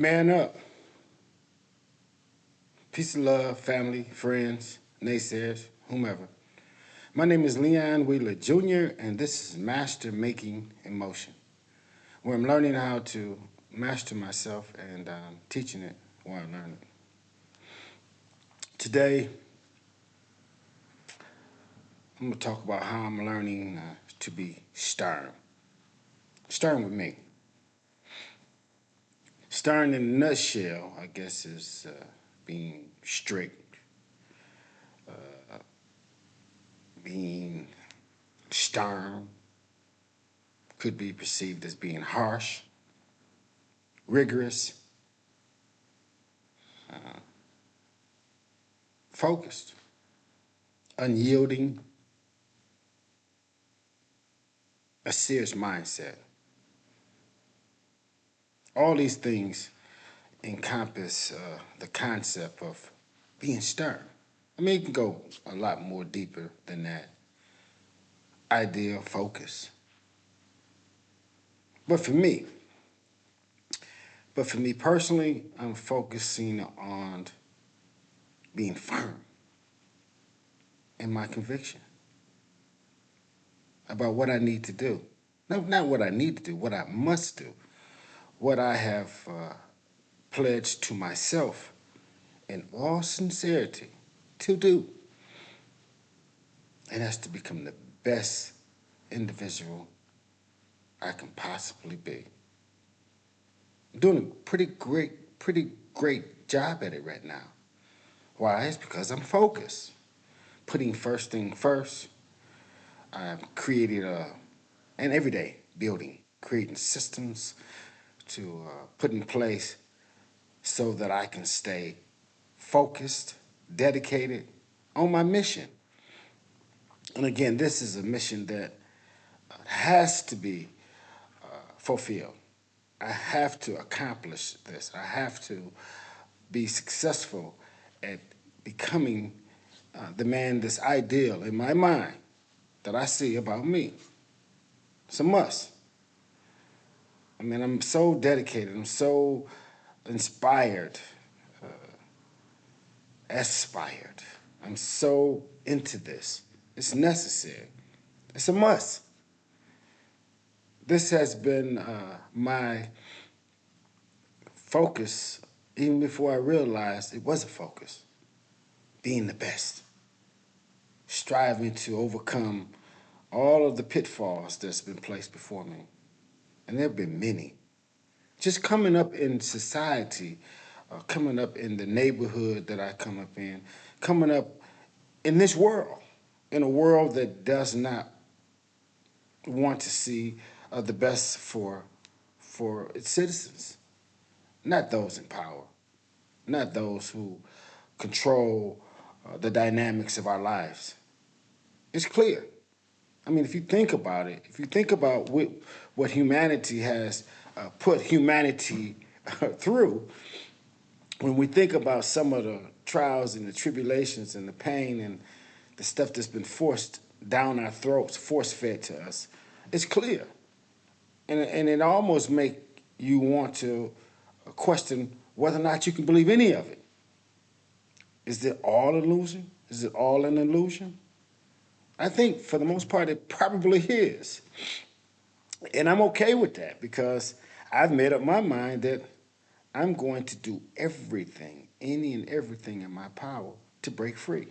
Man up. Peace and love, family, friends, naysayers, whomever. My name is Leon Wheeler Jr., and this is Master Making Emotion, where I'm learning how to master myself and teaching it while I learn it. Today, I'm going to talk about how I'm learning to be stern. Stern with me. Stern in a nutshell, I guess, is being strict, being stern, could be perceived as being harsh, rigorous, focused, unyielding, a serious mindset. All these things encompass the concept of being stern. I mean, it can go a lot more deeper than that. Idea of focus. But for me, but for me personally, I'm focusing on being firm in my conviction about what I need to do. No, not what I need to do, what I must do, what I have pledged to myself in all sincerity to do. And that's to become the best individual I can possibly be. I'm doing a pretty great job at it right now. Why? It's because I'm focused. Putting first thing first. I've created an everyday building, creating systems to put in place so that I can stay focused, dedicated on my mission. And again, this is a mission that has to be fulfilled. I have to accomplish this. I have to be successful at becoming the man that's ideal in my mind that I see about me. It's a must. I mean, I'm so dedicated. I'm so inspired, aspired. I'm so into this. It's necessary. It's a must. This has been my focus even before I realized it was a focus. Being the best, striving to overcome all of the pitfalls that's been placed before me. And there have been many. Just coming up in society, coming up in the neighborhood that I come up in, coming up in this world, in a world that does not want to see the best for its citizens, not those in power, not those who control the dynamics of our lives. It's clear. I mean, if you think about it, if you think about what humanity has put humanity through, when we think about some of the trials and the tribulations and the pain and the stuff that's been forced down our throats, force fed to us, it's clear. And it almost make you want to question whether or not you can believe any of it. Is it all illusion? Is it all an illusion? I think for the most part it probably is. And I'm okay with that because I've made up my mind that I'm going to do everything, any and everything in my power to break free.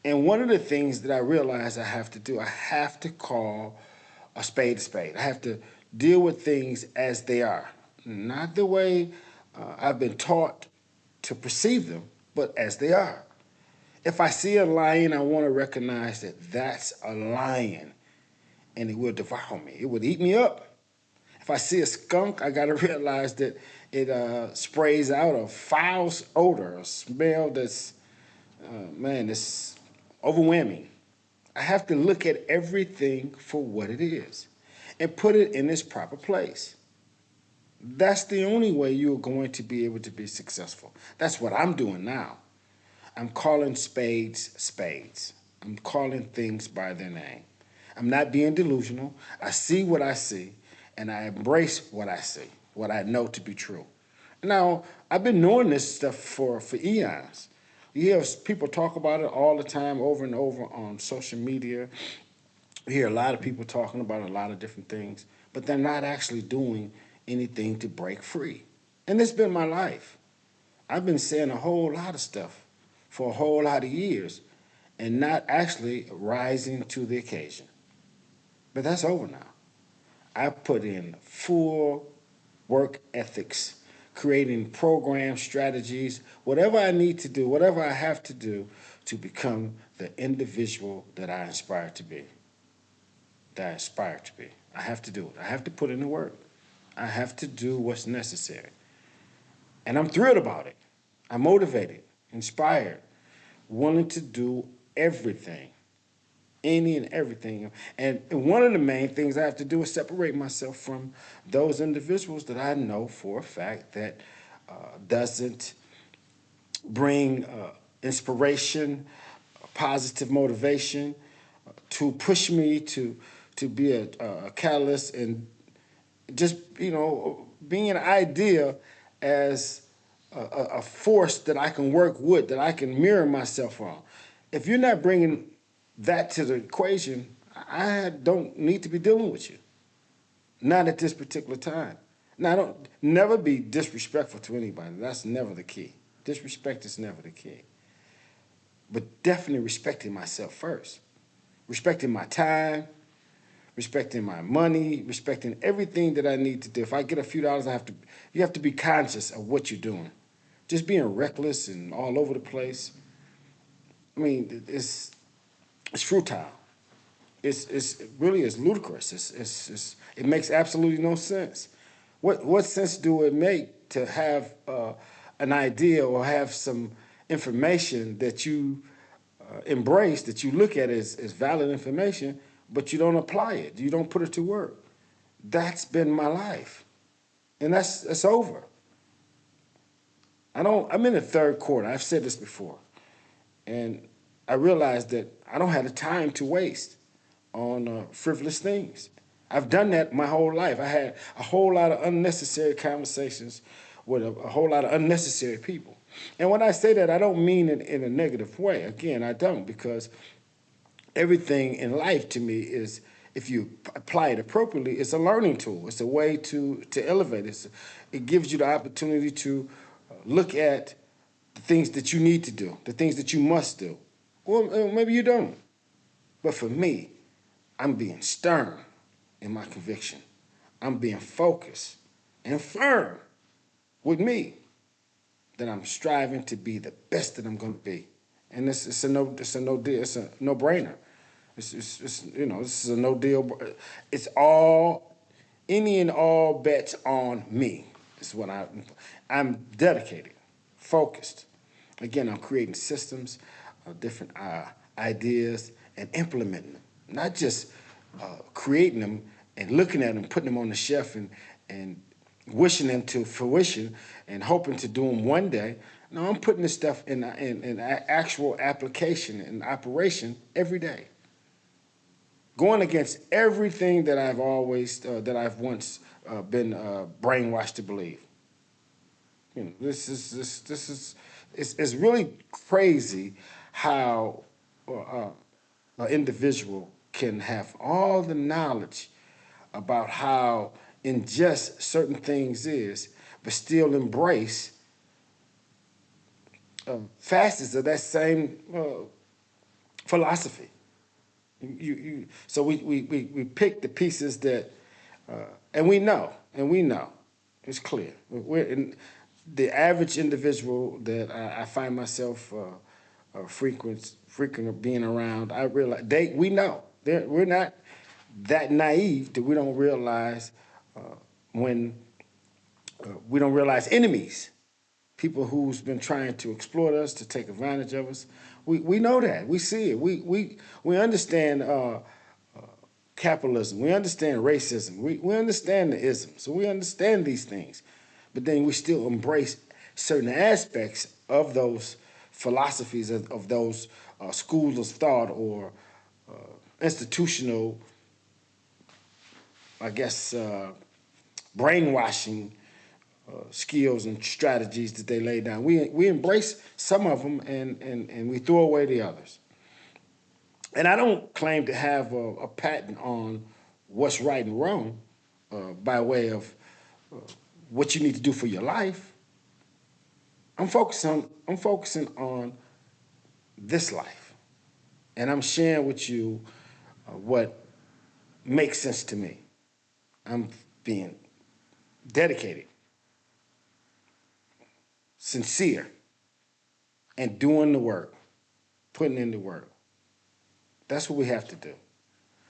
And one of the things that I realize I have to do, I have to call a spade a spade. I have to deal with things as they are, not the way I've been taught to perceive them, but as they are. If I see a lion, I want to recognize that that's a lion and it will devour me. It would eat me up. If I see a skunk, I got to realize that it sprays out a foul odor, a smell that's, man, it's overwhelming. I have to look at everything for what it is and put it in its proper place. That's the only way you're going to be able to be successful. That's what I'm doing now. I'm calling spades spades. I'm calling things by their name. I'm not being delusional. I see what I see, and I embrace what I see. what I know to be true. Now, I've been knowing this stuff for eons. You hear people talk about it all the time, over and over on social media. You hear a lot of people talking about a lot of different things, but they're not actually doing anything to break free. And it's been my life. I've been saying a whole lot of stuff for a whole lot of years and not actually rising to the occasion. But that's over now. I put in full work ethics, creating programs, strategies, whatever I need to do, whatever I have to do to become the individual that I aspire to be. That I aspire to be. I have to do it. I have to put in the work. I have to do what's necessary. And I'm thrilled about it. I'm motivated, inspired, willing to do everything, any and everything. And one of the main things I have to do is separate myself from those individuals that I know for a fact that doesn't bring inspiration, positive motivation to push me to be a catalyst and just being an idea as a force that I can work with, that I can mirror myself on. If you're not bringing that to the equation, I don't need to be dealing with you. Not at this particular time. Now, I don't never be disrespectful to anybody. That's never the key. Disrespect is never the key. But definitely respecting myself first. Respecting my time, respecting my money, respecting everything that I need to do. If I get a few dollars, you have to be conscious of what you're doing. Just being reckless and all over the place. I mean, it's futile. It really is ludicrous. It makes absolutely no sense. What sense do it make to have an idea or have some information that you embrace, that you look at as valid information, but you don't apply it, you don't put it to work? That's been my life, and that's over. I'm in the third quarter. I've said this before, and I realized that I don't have the time to waste on frivolous things. I've done that my whole life. I had a whole lot of unnecessary conversations with a whole lot of unnecessary people. And when I say that, I don't mean it in a negative way. Again, I don't, because everything in life to me is, if you apply it appropriately, it's a learning tool. It's a way to elevate. It gives you the opportunity to look at the things that you need to do, the things that you must do. Well, maybe you don't. But for me, I'm being stern in my conviction. I'm being focused and firm with me that I'm striving to be the best that I'm going to be. And it's a no deal. It's a no brainer. This is a no deal. It's all, any and all bets on me. Is what I'm dedicated, focused. Again, I'm creating systems, different ideas, and implementing them. Not just creating them and looking at them, putting them on the shelf, and wishing them to fruition and hoping to do them one day. No, I'm putting this stuff in actual application and operation every day, going against everything that I've once been brainwashed to believe. It's really crazy how an individual can have all the knowledge about how unjust certain things is, but still embrace facets of that same philosophy. So we pick the pieces that, and we know, it's clear. We're in, the average individual that I find myself frequent of being around, I realize we know we're not that naive that we don't realize when we don't realize enemies, people who's been trying to exploit us, to take advantage of us. We know that. We see it. We understand capitalism. We understand racism. We understand the isms. So we understand these things. But then we still embrace certain aspects of those philosophies, of those schools of thought, or institutional, I guess, brainwashing skills and strategies that they lay down. We embrace some of them and we throw away the others. And I don't claim to have a patent on what's right and wrong by way of what you need to do for your life. I'm focusing on this life, and I'm sharing with you what makes sense to me. I'm being dedicated, sincere, and doing the work, putting in the work. That's what we have to do.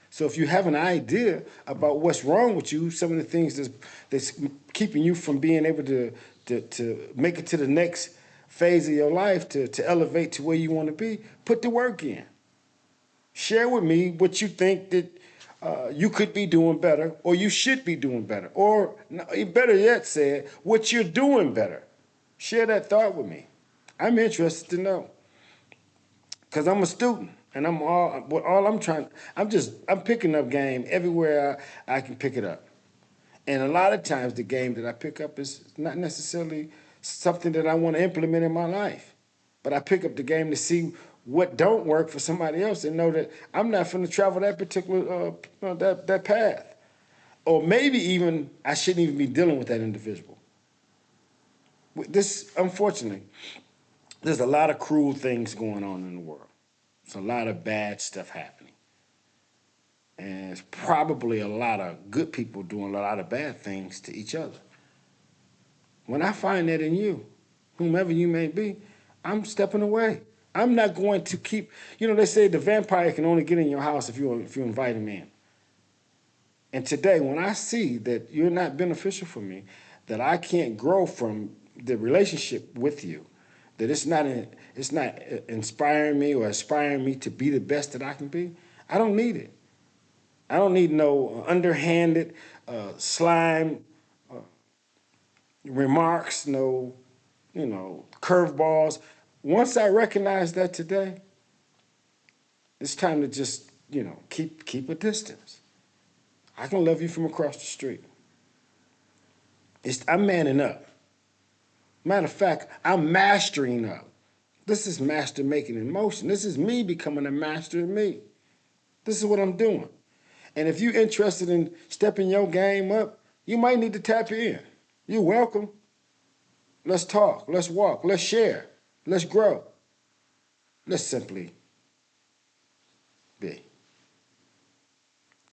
So if you have an idea about what's wrong with you, some of the things that's keeping you from being able to make it to the next phase of your life, to elevate to where you want to be, put the work in. Share with me what you think that you could be doing better, or you should be doing better, or better yet said, what you're doing better. Share that thought with me. I'm interested to know, because I'm a student. And I'm picking up game everywhere I can pick it up. And a lot of times the game that I pick up is not necessarily something that I want to implement in my life. But I pick up the game to see what don't work for somebody else and know that I'm not going to travel that particular that path. Or maybe even I shouldn't even be dealing with that individual. This, unfortunately, there's a lot of cruel things going on in the world. There's a lot of bad stuff happening. And it's probably a lot of good people doing a lot of bad things to each other. When I find that in you, whomever you may be, I'm stepping away. I'm not going to keep, they say the vampire can only get in your house if you invite him in. And today, when I see that you're not beneficial for me, that I can't grow from the relationship with you, that it's not inspiring me or aspiring me to be the best that I can be, I don't need it. I don't need no underhanded, slime remarks, no, curveballs. Once I recognize that today, it's time to just, keep a distance. I can love you from across the street. I'm manning up. Matter of fact, I'm mastering up. This is master making in motion. This is me becoming a master of me. This is what I'm doing. And if you're interested in stepping your game up, you might need to tap in. You're welcome. Let's talk. Let's walk. Let's share. Let's grow. Let's simply